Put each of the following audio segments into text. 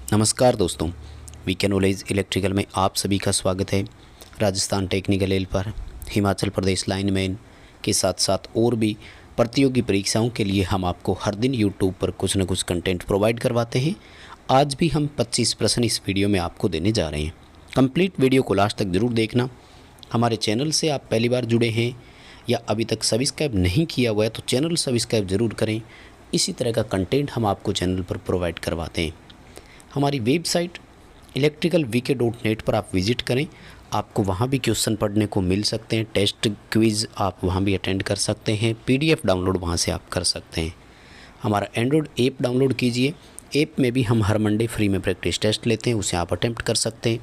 नमस्कार दोस्तों, VK knowledge electrical में आप सभी का स्वागत है। राजस्थान टेक्निकल एल पर हिमाचल प्रदेश लाइनमैन के साथ साथ और भी प्रतियोगी परीक्षाओं के लिए हम आपको हर दिन यूट्यूब पर कुछ न कुछ कंटेंट प्रोवाइड करवाते हैं। आज भी हम 25 प्रश्न इस वीडियो में आपको देने जा रहे हैं। कंप्लीट वीडियो को लास्ट तक ज़रूर देखना। हमारे चैनल से आप पहली बार जुड़े हैं या अभी तक सब्सक्राइब नहीं किया हुआ है तो चैनल सब्सक्राइब ज़रूर करें। इसी तरह का कंटेंट हम आपको चैनल पर प्रोवाइड करवाते हैं। हमारी वेबसाइट electricalvk.net पर आप विज़िट करें, आपको वहाँ भी क्वेश्चन पढ़ने को मिल सकते हैं। टेस्ट क्विज़ आप वहाँ भी अटेंड कर सकते हैं। PDF डाउनलोड वहाँ से आप कर सकते हैं। हमारा एंड्रॉयड ऐप डाउनलोड कीजिए। ऐप में भी हम हर मंडे फ्री में प्रैक्टिस टेस्ट लेते हैं, उसे आप अटेम्प्ट कर सकते हैं।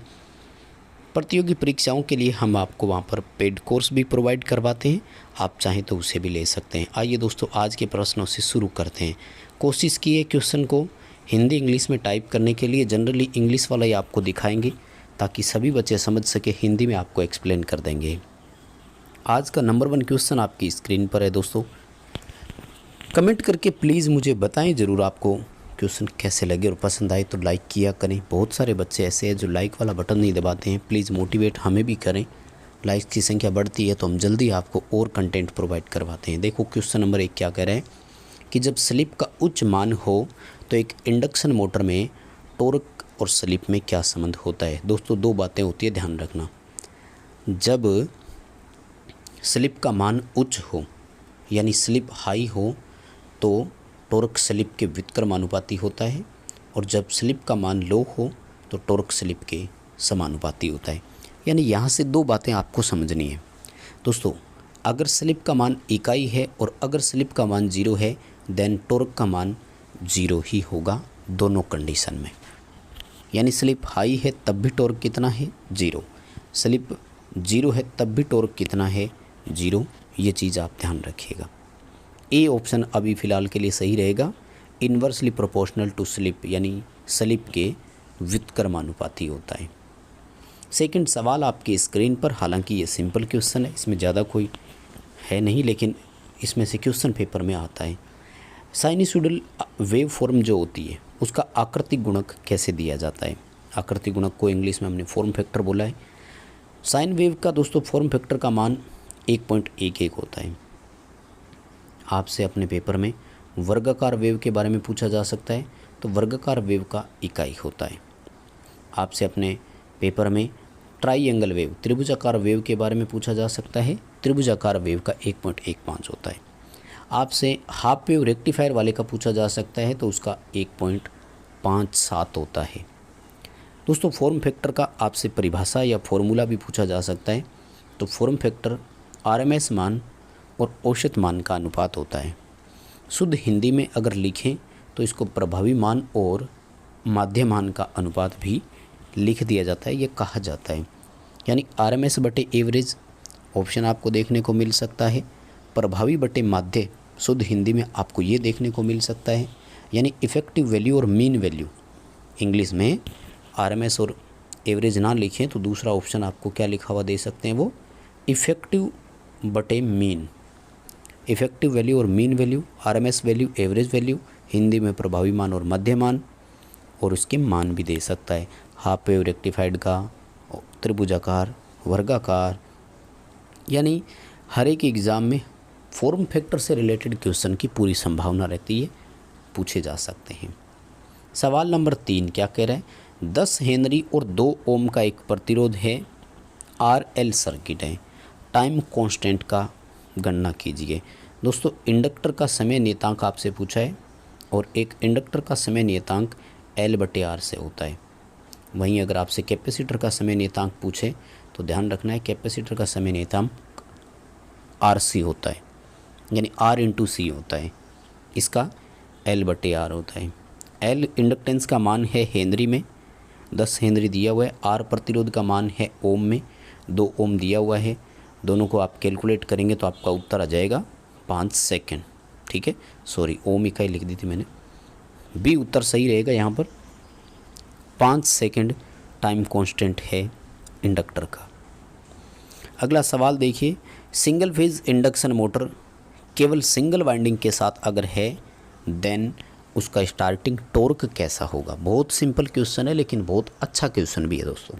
प्रतियोगी परीक्षाओं के लिए हम आपको वहाँ पर पेड कोर्स भी प्रोवाइड करवाते हैं, आप चाहें तो उसे भी ले सकते हैं। आइए दोस्तों, आज के प्रश्नों से शुरू करते हैं। कोशिश कीजिए क्वेश्चन को हिंदी इंग्लिश में टाइप करने के लिए। जनरली इंग्लिश वाला ही आपको दिखाएंगे ताकि सभी बच्चे समझ सके। हिंदी में आपको एक्सप्लेन कर देंगे। आज का नंबर 1 क्वेश्चन आपकी स्क्रीन पर है दोस्तों। कमेंट करके प्लीज़ मुझे बताएं ज़रूर आपको क्वेश्चन कैसे लगे, और पसंद आए तो लाइक किया करें। बहुत सारे बच्चे ऐसे हैं जो लाइक वाला बटन नहीं दबाते हैं। प्लीज़ मोटिवेट हमें भी करें। लाइक्स की संख्या बढ़ती है तो हम जल्दी आपको और कंटेंट प्रोवाइड करवाते हैं। देखो क्वेश्चन नंबर 1 क्या कह रहे हैं कि जब स्लिप का उच्च मान हो तो एक इंडक्शन मोटर में टॉर्क और स्लिप में क्या संबंध होता है। दोस्तों, दो बातें होती है, ध्यान रखना। जब स्लिप का मान उच्च हो यानी स्लिप हाई हो तो टॉर्क स्लिप के व्युत्क्रमानुपाती होता है, और जब स्लिप का मान लो हो तो टॉर्क स्लिप के समानुपाती होता है। यानी यहाँ से दो बातें आपको समझनी है दोस्तों। अगर स्लिप का मान इकाई है और अगर स्लिप का मान 0 है देन टॉर्क का मान 0 ही होगा दोनों कंडीशन में। यानी स्लिप हाई है तब भी टॉर्क कितना है, 0। स्लिप 0 है तब भी टॉर्क कितना है, 0। ये चीज़ आप ध्यान रखिएगा। ए ऑप्शन अभी फ़िलहाल के लिए सही रहेगा। इन्वर्सली प्रोपोर्शनल टू स्लिप यानी स्लिप के व्युत्क्रमानुपाती होता है। सेकंड सवाल आपकी स्क्रीन पर, हालांकि ये सिंपल क्वेश्चन है, इसमें ज़्यादा कोई है नहीं, लेकिन इसमें से क्वेश्चन पेपर में आता है। साइनसॉइडल वेव फॉर्म जो होती है उसका आकृतिक गुणक कैसे दिया जाता है। आकृतिक गुणक को इंग्लिश में हमने फॉर्म फैक्टर बोला है। साइन वेव का दोस्तों फॉर्म फैक्टर का मान 1.11 होता है। आपसे अपने पेपर में वर्गाकार वेव के बारे में पूछा जा सकता है तो वर्गाकार वेव का इकाई होता है। आपसे अपने पेपर में ट्राइएंगल वेव त्रिभुजाकार वेव के बारे में पूछा जा सकता है। त्रिभुजाकार वेव का 1.15 होता है। आपसे हाफ वेव रेक्टिफायर वाले का पूछा जा सकता है तो उसका 1.57 होता है। दोस्तों, फॉर्म फैक्टर का आपसे परिभाषा या फॉर्मूला भी पूछा जा सकता है तो फॉर्म फैक्टर RMS मान और औसत मान का अनुपात होता है। शुद्ध हिंदी में अगर लिखें तो इसको प्रभावी मान और माध्य मान का अनुपात भी लिख दिया जाता है, ये कहा जाता है। यानी RMS बटे एवरेज ऑप्शन आपको देखने को मिल सकता है। प्रभावी बटे माध्य शुद्ध हिंदी में आपको ये देखने को मिल सकता है। यानी इफ़ेक्टिव वैल्यू और मीन वैल्यू। इंग्लिश में RMS और एवरेज ना लिखें तो दूसरा ऑप्शन आपको क्या लिखा हुआ दे सकते हैं, वो इफ़ेक्टिव बटे मीन। इफ़ेक्टिव वैल्यू और mean value, RMS value, average value, Hindi में प्रभावी मान और मध्य मान, और उसके मान भी दे सकता है। हाफ वेव रेक्टिफाइड का, त्रिभुजाकार, वर्गाकार। यानी हर एक एग्ज़ाम में फॉर्म फैक्टर से रिलेटेड क्वेश्चन की पूरी संभावना रहती है, पूछे जा सकते हैं। सवाल नंबर 3 क्या कह रहा है, 10 हेनरी और 2 ओम का एक प्रतिरोध है, RL सर्किट है, टाइम कांस्टेंट का गणना कीजिए। दोस्तों, इंडक्टर का समय नियतांक आपसे पूछा है और एक इंडक्टर का समय नियतांक L/R से होता है। वहीं अगर आपसे कैपेसिटर का समय नियतांक पूछे तो ध्यान रखना है कैपेसिटर का समय नियतांक RC होता है, यानी R/C होता है। इसका L/R होता है। L इंडक्टेंस का मान है हेनरी में, 10 हेनरी दिया हुआ है। R प्रतिरोध का मान है ओम में, 2 ओम दिया हुआ है। दोनों को आप कैलकुलेट करेंगे तो आपका उत्तर आ जाएगा 5 सेकेंड। ठीक है, सॉरी ओम इकाई लिख दी थी मैंने, बी उत्तर सही रहेगा यहाँ पर। 5 सेकेंड टाइम कांस्टेंट है इंडक्टर का। अगला सवाल देखिए, सिंगल फेज इंडक्शन मोटर केवल सिंगल वाइंडिंग के साथ अगर है देन उसका स्टार्टिंग टॉर्क कैसा होगा। बहुत सिंपल क्वेश्चन है लेकिन बहुत अच्छा क्वेश्चन भी है दोस्तों।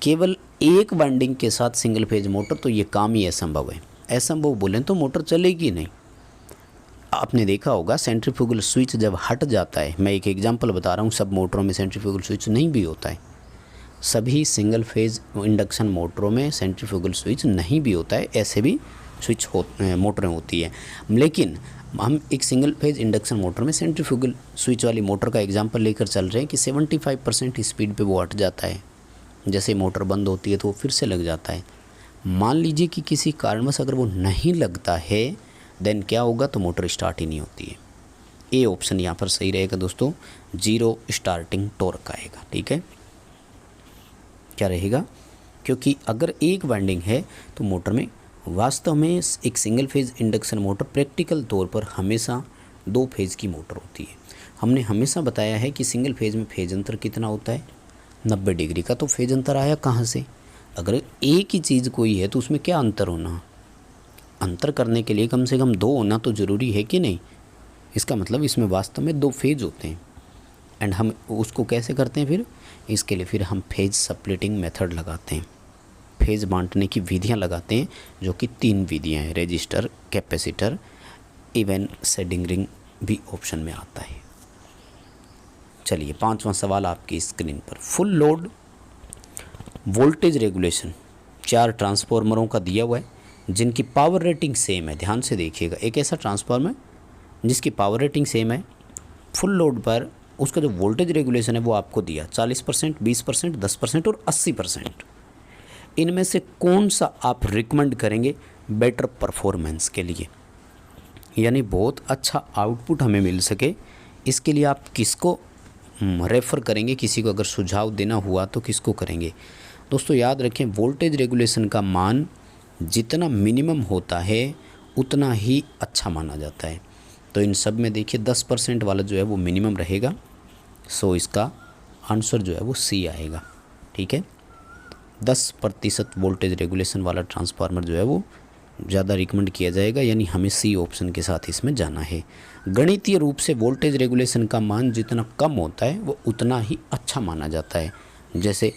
केवल एक वाइंडिंग के साथ सिंगल फेज मोटर, तो ये काम ही असंभव है। असंभव बोलें तो मोटर चलेगी नहीं। आपने देखा होगा सेंट्रीफ्यूगल स्विच जब हट जाता है, मैं एक एग्जांपल बता रहा हूँ, सब मोटरों में सेंट्रीफ्यूगल स्विच नहीं भी होता है, सभी सिंगल फेज इंडक्शन मोटरों में सेंट्रीफ्यूगल स्विच नहीं भी होता है, ऐसे भी स्विच मोटरें होती है। लेकिन हम एक सिंगल फेज इंडक्शन मोटर में सेंट्रीफ्यूगल स्विच वाली मोटर का एग्जांपल लेकर चल रहे हैं कि 75% स्पीड पे वो हट जाता है, जैसे मोटर बंद होती है तो वो फिर से लग जाता है। मान लीजिए कि किसी कारणवश अगर वो नहीं लगता है, देन क्या होगा, तो मोटर स्टार्ट ही नहीं होती है। ए ऑप्शन यहाँ पर सही रहेगा दोस्तों, 0 स्टार्टिंग टॉर्क आएगा। ठीक है, क्या रहेगा, क्योंकि अगर एक वाइंडिंग है तो मोटर में वास्तव में एक single phase induction motor practical तौर पर हमेशा 2 फेज़ की मोटर होती है। हमने हमेशा बताया है कि सिंगल फेज में फेज अंतर कितना होता है, 90 डिग्री का। तो फेज अंतर आया कहाँ से, अगर एक ही चीज़ कोई है तो उसमें क्या अंतर होना, अंतर करने के लिए कम से कम 2 होना तो ज़रूरी है कि नहीं। इसका मतलब इसमें वास्तव में 2 फेज होते हैं। एंड हम उसको कैसे करते हैं फिर, इसके लिए फिर हम फेज स्प्लिटिंग मेथड लगाते हैं, फेज बांटने की विधियां लगाते हैं, जो कि 3 विधियां हैं, रजिस्टर, कैपेसिटर, इवन सेडिंग रिंग भी ऑप्शन में आता है। चलिए 5वां सवाल आपकी स्क्रीन पर, फुल लोड वोल्टेज रेगुलेशन 4 ट्रांसफार्मरों का दिया हुआ है जिनकी पावर रेटिंग सेम है। ध्यान से देखिएगा, एक ऐसा ट्रांसफार्मर जिसकी पावर रेटिंग सेम है, फुल लोड पर उसका जो वोल्टेज रेगुलेशन है वो आपको दिया 40%, 20%, 10% और 80%। इनमें से कौन सा आप रिकमेंड करेंगे बेटर परफॉर्मेंस के लिए, यानी बहुत अच्छा आउटपुट हमें मिल सके, इसके लिए आप किसको रेफ़र करेंगे, किसी को अगर सुझाव देना हुआ तो किसको करेंगे। दोस्तों याद रखें, वोल्टेज रेगुलेशन का मान जितना मिनिमम होता है उतना ही अच्छा माना जाता है। तो इन सब में देखिए 10% वाला जो है वो मिनिमम रहेगा, सो इसका आंसर जो है वो सी आएगा। ठीक है, 10% वोल्टेज रेगुलेशन वाला ट्रांसफार्मर जो है वो ज़्यादा रिकमेंड किया जाएगा, यानी हमें सी ऑप्शन के साथ इसमें जाना है। गणितीय रूप से वोल्टेज रेगुलेशन का मान जितना कम होता है वो उतना ही अच्छा माना जाता है। जैसे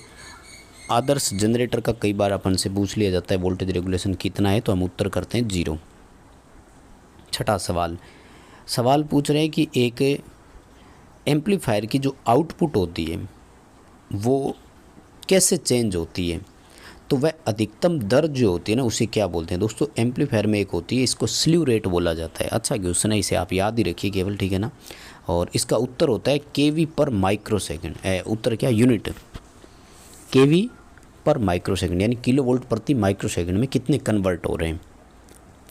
आदर्श जनरेटर का कई बार अपन से पूछ लिया जाता है वोल्टेज रेगुलेशन कितना है, तो हम उत्तर करते हैं 0। 6वां सवाल पूछ रहे हैं कि एक एम्पलीफायर की जो आउटपुट होती है वो कैसे चेंज होती है, तो वह अधिकतम दर जो होती है ना उसे क्या बोलते हैं। दोस्तों एम्पलीफायर में एक होती है, इसको स्लीव रेट बोला जाता है। अच्छा क्वेश्चन है, इसे आप याद ही रखिए केवल, ठीक है ना। और इसका उत्तर होता है केवी पर माइक्रो सेकेंड। उत्तर क्या, यूनिट, केवी पर माइक्रो सेकेंड, यानी किलो वोल्ट प्रति माइक्रो सेकेंड में कितने कन्वर्ट हो रहे हैं,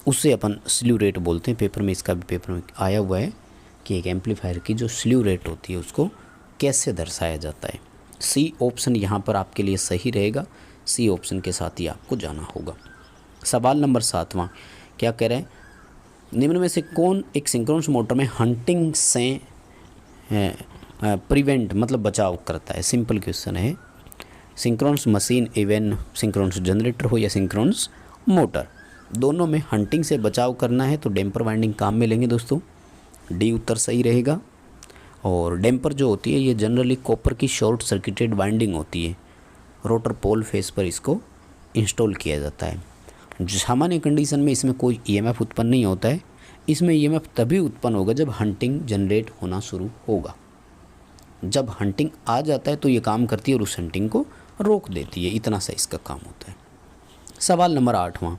उससे अपन स्लीव रेट बोलते हैं। पेपर में इसका भी पेपर में आया हुआ है कि एक एम्पलीफायर की जो स्लीव रेट होती है उसको कैसे दर्शाया जाता है। सी ऑप्शन यहाँ पर आपके लिए सही रहेगा, सी ऑप्शन के साथ ही आपको जाना होगा। सवाल नंबर 7वां क्या कह रहे हैं, निम्न में से कौन एक सिंक्रोनस मोटर में हंटिंग से प्रिवेंट मतलब बचाव करता है। सिंपल क्वेश्चन है, synchronous machine even synchronous generator हो या सिंक्रोनस मोटर, दोनों में हंटिंग से बचाव करना है तो डैम्पर वाइंडिंग काम में लेंगे दोस्तों, डी उत्तर सही रहेगा। और डैम्पर जो होती है ये जनरली कॉपर की शॉर्ट सर्किटेड वाइंडिंग होती है, रोटर पोल फेस पर इसको इंस्टॉल किया जाता है। सामान्य कंडीशन में इसमें कोई ईएमएफ उत्पन्न नहीं होता है, इसमें ईएमएफ तभी उत्पन्न होगा जब हंटिंग जनरेट होना शुरू होगा। जब हंटिंग आ जाता है तो ये काम करती है और उस हंटिंग को रोक देती है, इतना सा इसका काम होता है। सवाल नंबर 8वां,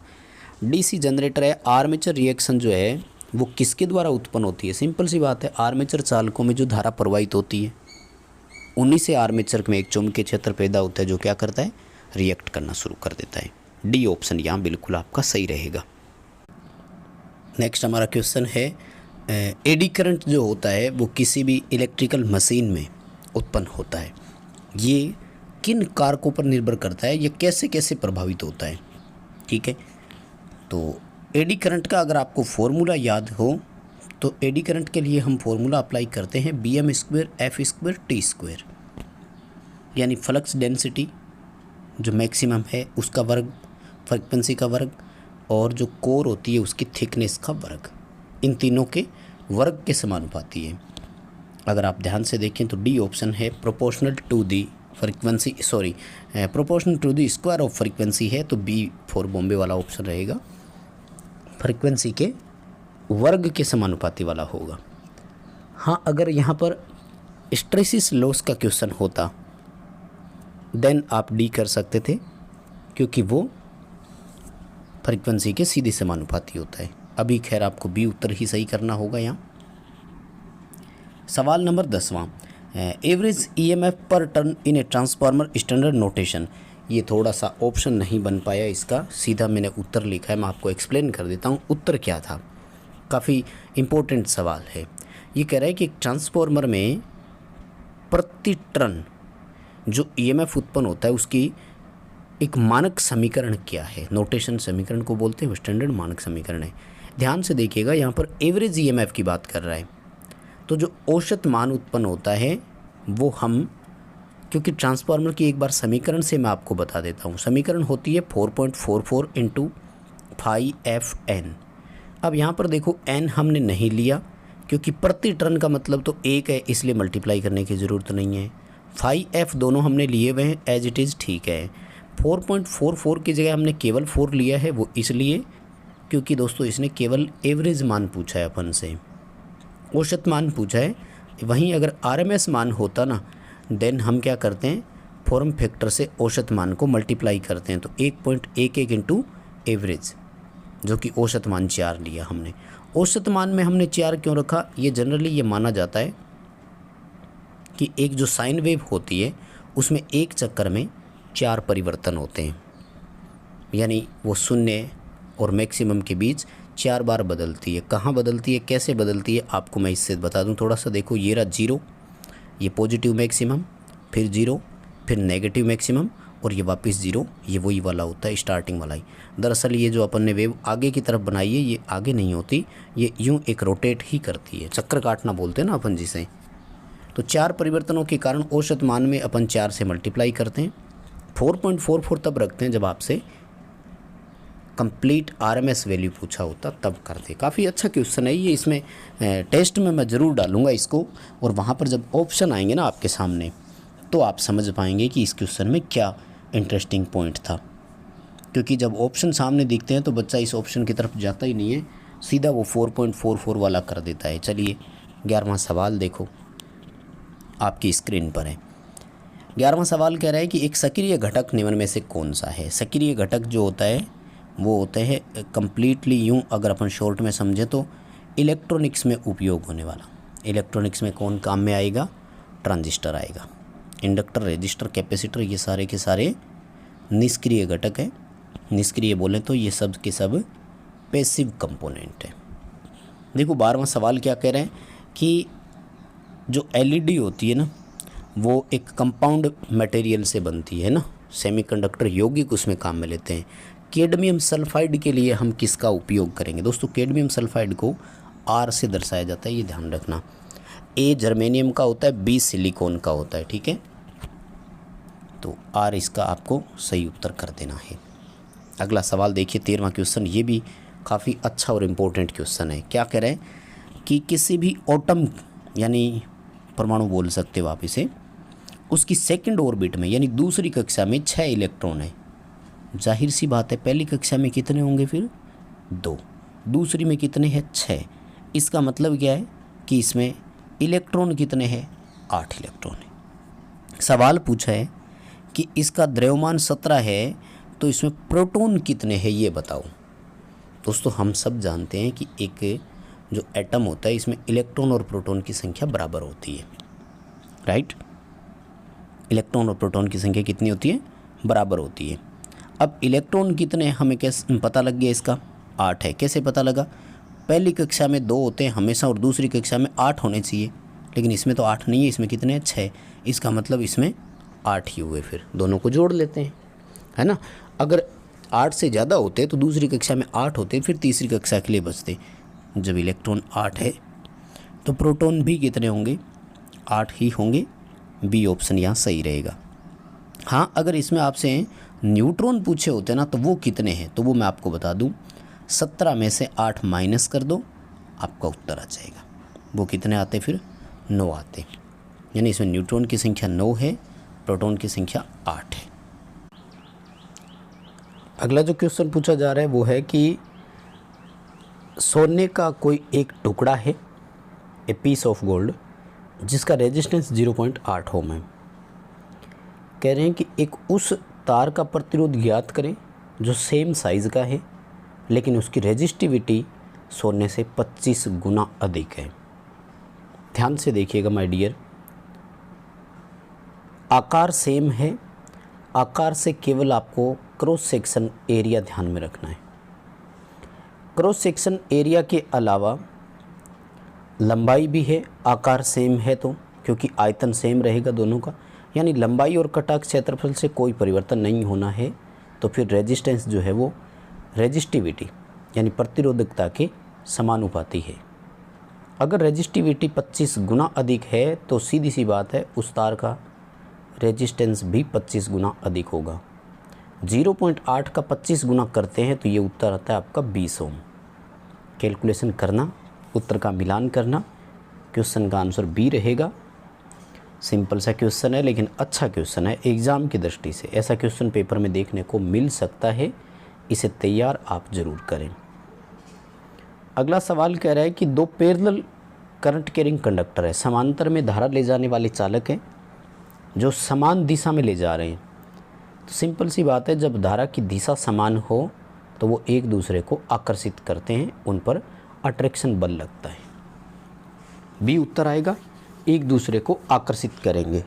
डीसी जनरेटर है, आर्मेचर रिएक्शन जो है वो किसके द्वारा उत्पन्न होती है। सिंपल सी बात है, आर्मेचर चालकों में जो धारा प्रवाहित होती है उन्हीं से आर्मेचर में एक चुंबकीय क्षेत्र पैदा होता है जो क्या करता है, रिएक्ट करना शुरू कर देता है। डी ऑप्शन यहाँ बिल्कुल आपका सही रहेगा। नेक्स्ट हमारा क्वेश्चन है, एडी करंट जो होता है वो किसी भी इलेक्ट्रिकल मशीन में उत्पन्न होता है, ये किन कारकों पर निर्भर करता है, ये कैसे कैसे प्रभावित होता है। ठीक है, तो एडी करंट का अगर आपको फॉर्मूला याद हो तो एडी करंट के लिए हम फॉर्मूला अप्लाई करते हैं Bm² F² T², यानी फ्लक्स डेंसिटी जो मैक्सिमम है उसका वर्ग, फ्रीक्वेंसी का वर्ग और जो कोर होती है उसकी थिकनेस का वर्ग, इन तीनों के वर्ग के समानुपाती है। अगर आप ध्यान से देखें तो डी ऑप्शन है proportional to the frequency, proportional to the square of frequency है, तो बी फॉर बॉम्बे वाला ऑप्शन रहेगा, फ्रीक्वेंसी के वर्ग के समानुपाती वाला होगा। हाँ, अगर यहाँ पर स्ट्रेसिस लॉस का क्वेश्चन होता देन आप डी कर सकते थे, क्योंकि वो फ्रीक्वेंसी के सीधे समानुपाती होता है। अभी खैर आपको बी उत्तर ही सही करना होगा यहाँ। सवाल नंबर 10वां, एवरेज ईएमएफ पर turn in a transformer standard notation. ये थोड़ा सा ऑप्शन नहीं बन पाया इसका, सीधा मैंने उत्तर लिखा है। मैं आपको एक्सप्लेन कर देता हूँ उत्तर क्या था, काफ़ी इम्पोर्टेंट सवाल है। ये कह रहा है कि एक ट्रांसफार्मर में प्रति टर्न जो ईएमएफ उत्पन्न होता है उसकी एक मानक समीकरण क्या है। नोटेशन समीकरण को बोलते हैं, स्टैंडर्ड मानक समीकरण है। ध्यान से देखिएगा, यहाँ पर एवरेज ईएमएफ की बात कर रहा है, तो जो औसत मान उत्पन्न होता है वो हम, क्योंकि ट्रांसफार्मर की एक बार समीकरण से मैं आपको बता देता हूँ। समीकरण होती है 4.44 इंटू 5FN। अब यहाँ पर देखो n हमने नहीं लिया, क्योंकि प्रति टर्न का मतलब तो एक है, इसलिए मल्टीप्लाई करने की ज़रूरत नहीं है। 5F दोनों हमने लिए हुए हैं एज इट इज़, ठीक है। 4.44 की जगह हमने केवल 4 लिया है, वो इसलिए क्योंकि दोस्तों इसने केवल एवरेज मान पूछा है अपन से, औसत मान पूछा है। वहीं अगर आरएमएस मान होता ना, देन हम क्या करते हैं, फॉर्म फैक्टर से औसत मान को मल्टीप्लाई करते हैं, तो 1.11 इंटू एवरेज, जो कि औसत मान 4 लिया हमने। औसत मान में हमने 4 क्यों रखा, ये जनरली ये माना जाता है कि एक जो साइन वेव होती है उसमें एक चक्कर में 4 परिवर्तन होते हैं, यानी वो शून्य और मैक्सिमम के बीच 4 बार बदलती है। कहाँ बदलती है, कैसे बदलती है, आपको मैं इससे बता दूं थोड़ा सा। देखो, ये रहा 0, ये पॉजिटिव मैक्सिमम, फिर 0, फिर नेगेटिव मैक्सिमम, और ये वापस 0, ये वही वाला होता है, स्टार्टिंग वाला ही। दरअसल ये जो अपन ने वेव आगे की तरफ बनाई है, ये आगे नहीं होती, ये यूँ एक रोटेट ही करती है, चक्कर काटना बोलते हैं ना अपन जिसे। तो 4 परिवर्तनों के कारण औसत मान में अपन 4 से मल्टीप्लाई करते हैं। 4.44 तब रखते हैं जब आपसे कंप्लीट आरएमएस वैल्यू पूछा होता, तब करते। काफ़ी अच्छा क्वेश्चन है ये, इसमें टेस्ट में मैं ज़रूर डालूंगा इसको, और वहाँ पर जब ऑप्शन आएंगे ना आपके सामने तो आप समझ पाएंगे कि इस क्वेश्चन में क्या इंटरेस्टिंग पॉइंट था। क्योंकि जब ऑप्शन सामने दिखते हैं तो बच्चा इस ऑप्शन की तरफ जाता ही नहीं है, सीधा वो 4.44 वाला कर देता है। चलिए 11वां सवाल देखो, आपकी स्क्रीन पर है। 11वां सवाल कह रहा है कि एक सक्रिय घटक निम्न में से कौन सा है। सक्रिय घटक जो होता है वो होते हैं कम्प्लीटली, यूँ अगर अपन शॉर्ट में समझें तो इलेक्ट्रॉनिक्स में उपयोग होने वाला। इलेक्ट्रॉनिक्स में कौन काम में आएगा, ट्रांजिस्टर आएगा। इंडक्टर, रेजिस्टर, कैपेसिटर, ये सारे के सारे निष्क्रिय घटक हैं। निष्क्रिय बोलें तो ये सब के सब पैसिव कंपोनेंट है। देखो 12वां सवाल क्या कह रहे हैं कि जो एलईडी होती है ना, वो एक कंपाउंड मटेरियल से बनती है ना, सेमीकंडक्टर यौगिक उसमें काम में लेते हैं। कैडमियम सल्फाइड के लिए हम किसका उपयोग करेंगे दोस्तों, कैडमियम सल्फाइड को आर से दर्शाया जाता है, ये ध्यान रखना। ए जर्मेनियम का होता है, बी सिलिकॉन का होता है, ठीक है। तो आर इसका आपको सही उत्तर कर देना है। अगला सवाल देखिए 13वां क्वेश्चन, ये भी काफ़ी अच्छा और इम्पोर्टेंट क्वेश्चन है। क्या कह रहे हैं कि किसी भी एटम यानी परमाणु बोल सकते हो आप इसे, उसकी सेकंड ऑर्बिट में यानी दूसरी कक्षा में 6 इलेक्ट्रॉन है। जाहिर सी बात है, पहली कक्षा में कितने होंगे, फिर 2, दूसरी में कितने हैं, 6। इसका मतलब क्या है कि इसमें इलेक्ट्रॉन कितने हैं, 8 इलेक्ट्रॉन है। सवाल पूछा है कि इसका द्रव्यमान 17 है, तो इसमें प्रोटॉन कितने हैं ये बताओ। दोस्तों हम सब जानते हैं कि एक जो एटम होता है इसमें इलेक्ट्रॉन और प्रोटॉन की संख्या बराबर होती है, राइट। इलेक्ट्रॉन और प्रोटॉन की संख्या कितनी होती है, बराबर होती है। अब इलेक्ट्रॉन कितने हमें कैसे पता लग गया, इसका 8 है। कैसे पता लगा, पहली कक्षा में 2 होते हैं हमेशा और दूसरी कक्षा में 8 होने चाहिए, लेकिन इसमें तो 8 नहीं है, इसमें कितने हैं, 6। इसका मतलब इसमें 8 ही हुए। फिर दोनों को जोड़ लेते हैं, है ना। अगर 8 से ज़्यादा होते तो दूसरी कक्षा में 8 होते, फिर तीसरी कक्षा के लिए बचते। जब इलेक्ट्रॉन 8 है तो प्रोटॉन भी कितने होंगे, 8 ही होंगे। बी ऑप्शन यहाँ सही रहेगा। हाँ, अगर इसमें आपसे न्यूट्रॉन पूछे होते ना तो वो कितने हैं, तो वो मैं आपको बता दूं, 17 में से 8 माइनस कर दो, आपका उत्तर आ जाएगा। वो कितने आते फिर 9 आते। यानी इसमें न्यूट्रॉन की संख्या 9 है, प्रोटॉन की संख्या 8 है। अगला जो क्वेश्चन पूछा जा रहा है वो है कि सोने का कोई एक टुकड़ा है, ए पीस ऑफ गोल्ड, जिसका रेजिस्टेंस 0.8 ओम है। कह रहे हैं कि एक उस तार का प्रतिरोध ज्ञात करें जो सेम साइज़ का है लेकिन उसकी रेजिस्टिविटी सोने से 25 गुना अधिक है। ध्यान से देखिएगा माय डियर, आकार सेम है, आकार से केवल आपको क्रॉस सेक्शन एरिया ध्यान में रखना है। क्रॉस सेक्शन एरिया के अलावा लंबाई भी है, आकार सेम है तो, क्योंकि आयतन सेम रहेगा दोनों का, यानी लंबाई और कटाक्ष क्षेत्रफल से कोई परिवर्तन नहीं होना है, तो फिर रेजिस्टेंस जो है वो रेजिस्टिविटी यानी प्रतिरोधकता के समानुपाती है। अगर रेजिस्टिविटी 25 गुना अधिक है तो सीधी सी बात है उस तार का रेजिस्टेंस भी 25 गुना अधिक होगा। 0.8 का 25 गुना करते हैं तो ये उत्तर आता है आपका 20 ओम। कैलकुलेशन करना, उत्तर का मिलान करना, क्वेश्चन का आंसर बी रहेगा। सिंपल सा क्वेश्चन है लेकिन अच्छा क्वेश्चन है, एग्ज़ाम की दृष्टि से ऐसा क्वेश्चन पेपर में देखने को मिल सकता है, इसे तैयार आप ज़रूर करें। अगला सवाल कह रहा है कि 2 पैरेलल करंट कैरिंग कंडक्टर है, समांतर में धारा ले जाने वाले चालक हैं जो समान दिशा में ले जा रहे हैं। तो सिंपल सी बात है, जब धारा की दिशा समान हो तो वो एक दूसरे को आकर्षित करते हैं, उन पर अट्रैक्शन बल लगता है। बी उत्तर आएगा, एक दूसरे को आकर्षित करेंगे।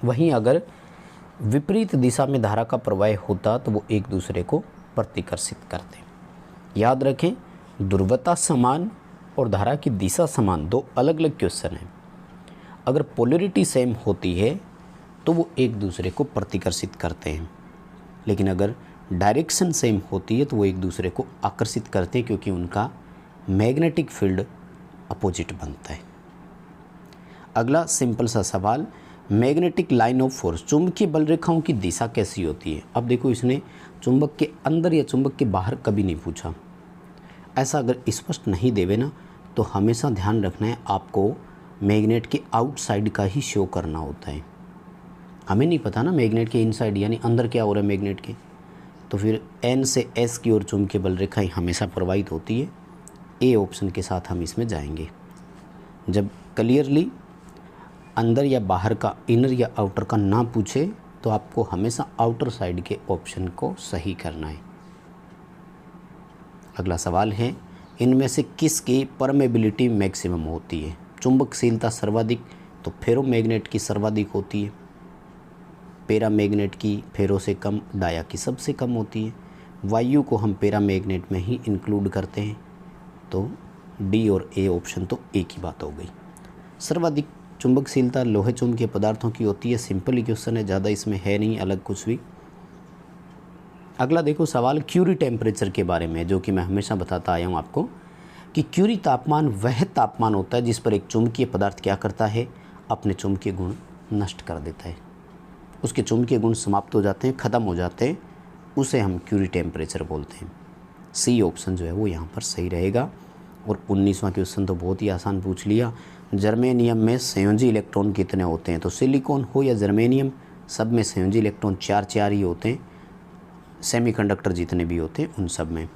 वहीं अगर विपरीत दिशा में धारा का प्रवाह होता तो वो एक दूसरे को प्रतिकर्षित करते। याद रखें, ध्रुवता समान और धारा की दिशा समान दो अलग अलग क्वेश्चन हैं। अगर पोलैरिटी सेम होती है तो वो एक दूसरे को प्रतिकर्षित करते हैं, लेकिन अगर डायरेक्शन सेम होती है तो वो एक दूसरे को आकर्षित करते हैं, क्योंकि उनका मैग्नेटिक फील्ड अपोजिट बनता है। अगला सिंपल सा सवाल, मैग्नेटिक लाइन ऑफ फोर्स, चुंबकीय बल रेखाओं की दिशा कैसी होती है। अब देखो, इसने चुंबक के अंदर या चुंबक के बाहर कभी नहीं पूछा। ऐसा अगर स्पष्ट नहीं देवे ना तो हमेशा ध्यान रखना है आपको मैग्नेट के आउटसाइड का ही शो करना होता है। हमें नहीं पता ना मैग्नेट के इनसाइड यानी अंदर क्या हो रहा है मैग्नेट के, तो फिर एन से एस की ओर चुंबकीय बल रेखाएं हमेशा प्रवाहित होती है। ए ऑप्शन के साथ हम इसमें जाएंगे। जब क्लियरली अंदर या बाहर का, इनर या आउटर का ना पूछे तो आपको हमेशा आउटर साइड के ऑप्शन को सही करना है। अगला सवाल है, इनमें से किसकी परमेबिलिटी मैक्सिमम होती है। चुंबकशीलता सर्वाधिक तो फेरोमैग्नेट की सर्वाधिक होती है, पैरामैग्नेट की फेरो से कम, डाया की सबसे कम होती है। वायु को हम पैरामैग्नेट में ही इंक्लूड करते हैं, तो डी और ए ऑप्शन तो एक ही बात हो गई। सर्वाधिक चुंबकशीलता लोहे चुंबकीय पदार्थों की होती है। सिंपल ही क्वेश्चन है, ज़्यादा इसमें है नहीं अलग कुछ भी। अगला देखो सवाल क्यूरी टेम्परेचर के बारे में, जो कि मैं हमेशा बताता आया हूँ आपको कि क्यूरी तापमान वह तापमान होता है जिस पर एक चुंबकीय पदार्थ क्या करता है, अपने चुंबकीय गुण नष्ट कर देता है। उसके चुंबकीय गुण समाप्त हो जाते हैं, ख़त्म हो जाते हैं, उसे हम क्यूरी टेम्परेचर बोलते हैं। सी ऑप्शन जो है वो यहाँ पर सही रहेगा। और 19वां क्वेश्चन तो बहुत ही आसान पूछ लिया, जर्मेनियम में संयोजी इलेक्ट्रॉन कितने होते हैं। तो सिलिकॉन हो या जर्मेनियम, सब में संयोजी इलेक्ट्रॉन 4 ही होते हैं। सेमीकंडक्टर जितने भी होते हैं उन सब में।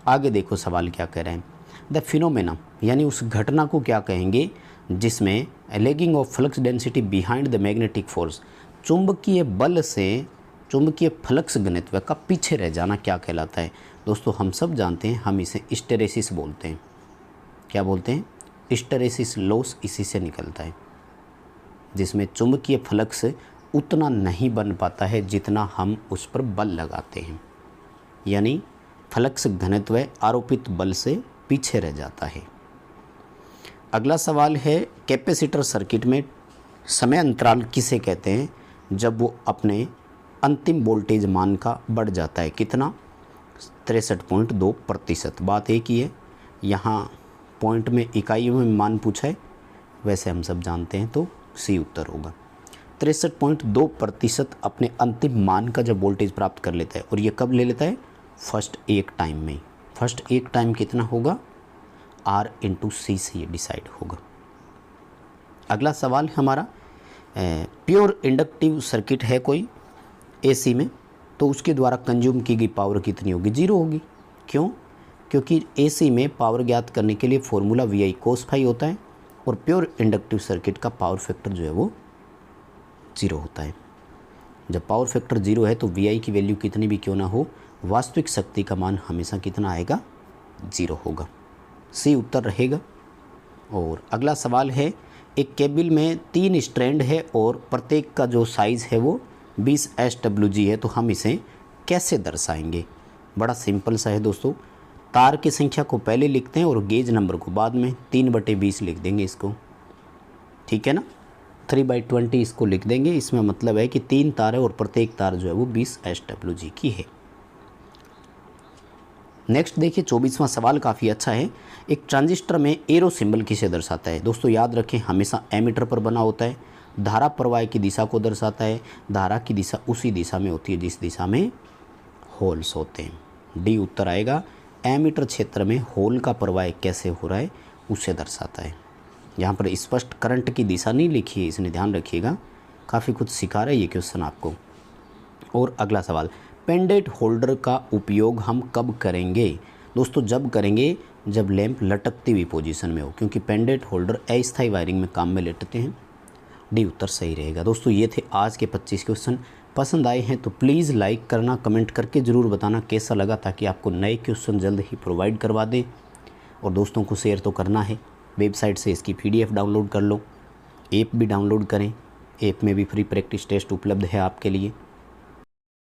आगे देखो सवाल क्या कह रहे हैं, द फिनोमेना यानी उस घटना को क्या कहेंगे जिसमें lagging of flux density behind the magnetic force, चुंबकीय बल से चुंबकीय फ्लक्स घनत्व का पीछे रह जाना क्या कहलाता है। दोस्तों हम सब जानते हैं, हम इसे हिस्टेरेसिस बोलते हैं। क्या बोलते हैं? हिस्टेरेसिस लॉस इसी से निकलता है, जिसमें चुंबकीय फ्लक्स उतना नहीं बन पाता है जितना हम उस पर बल लगाते हैं, यानी फ्लक्स घनत्व आरोपित बल से पीछे रह जाता है। अगला सवाल है, कैपेसिटर सर्किट में समय अंतराल किसे कहते हैं जब वो अपने अंतिम वोल्टेज मान का बढ़ जाता है। कितना? 63.2%। बात एक ही है, यहाँ पॉइंट में इकाइयों में मान पूछा है, वैसे हम सब जानते हैं तो सी उत्तर होगा। 63.2% अपने अंतिम मान का जब वोल्टेज प्राप्त कर लेता है, और ये कब ले लेता है? फर्स्ट एक टाइम में। फर्स्ट एक टाइम कितना होगा? R/C से ये डिसाइड होगा। अगला सवाल हमारा प्योर इंडक्टिव सर्किट है कोई AC में, तो उसके द्वारा कंज्यूम की गई पावर कितनी होगी? 0 होगी। क्यों? क्योंकि AC में पावर ज्ञात करने के लिए फॉर्मूला VI cos phi होता है और प्योर इंडक्टिव सर्किट का पावर फैक्टर जो है वो 0 होता है। जब पावर फैक्टर 0 है तो VI की वैल्यू कितनी भी क्यों ना हो, वास्तविक शक्ति का मान हमेशा कितना आएगा? 0 होगा। C उत्तर रहेगा। और अगला सवाल है, एक केबल में 3 स्ट्रैंड है और प्रत्येक का जो साइज़ है वो 20 SWG है, तो हम इसे कैसे दर्शाएंगे? बड़ा सिंपल सा है दोस्तों, तार की संख्या को पहले लिखते हैं और गेज नंबर को बाद में, 3/20 लिख देंगे इसको, ठीक है ना। 3/20 इसको लिख देंगे। इसमें मतलब है कि 3 तार है और प्रत्येक तार जो है वो 20 SWG की है। नेक्स्ट देखिए 24वां सवाल काफ़ी अच्छा है। एक ट्रांजिस्टर में एरो सिंबल किसे दर्शाता है? दोस्तों याद रखें, हमेशा एमीटर पर बना होता है। धारा प्रवाह की दिशा को दर्शाता है। धारा की दिशा उसी दिशा में होती है जिस दिशा में होल्स होते हैं। डी उत्तर आएगा। एमीटर क्षेत्र में होल का प्रवाह कैसे हो रहा है उसे दर्शाता है। यहाँ पर स्पष्ट करंट की दिशा नहीं लिखी है, इसने ध्यान रखिएगा, काफ़ी कुछ सिखा रहा है ये क्वेश्चन आपको। और अगला सवाल, पेंडेंट होल्डर का उपयोग हम कब करेंगे? दोस्तों जब करेंगे जब लैंप लटकती हुई पोजीशन में हो, क्योंकि पेंडेंट होल्डर अस्थायी वायरिंग में काम में लेटते हैं। डी उत्तर सही रहेगा। दोस्तों ये थे आज के 25 क्वेश्चन। पसंद आए हैं तो प्लीज़ लाइक करना, कमेंट करके ज़रूर बताना कैसा लगा, ताकि आपको नए क्वेश्चन जल्द ही प्रोवाइड करवा दें। और दोस्तों को शेयर तो करना है। वेबसाइट से इसकी PDF डाउनलोड कर लो, ऐप भी डाउनलोड करें। ऐप में भी फ्री प्रैक्टिस टेस्ट उपलब्ध है आपके लिए।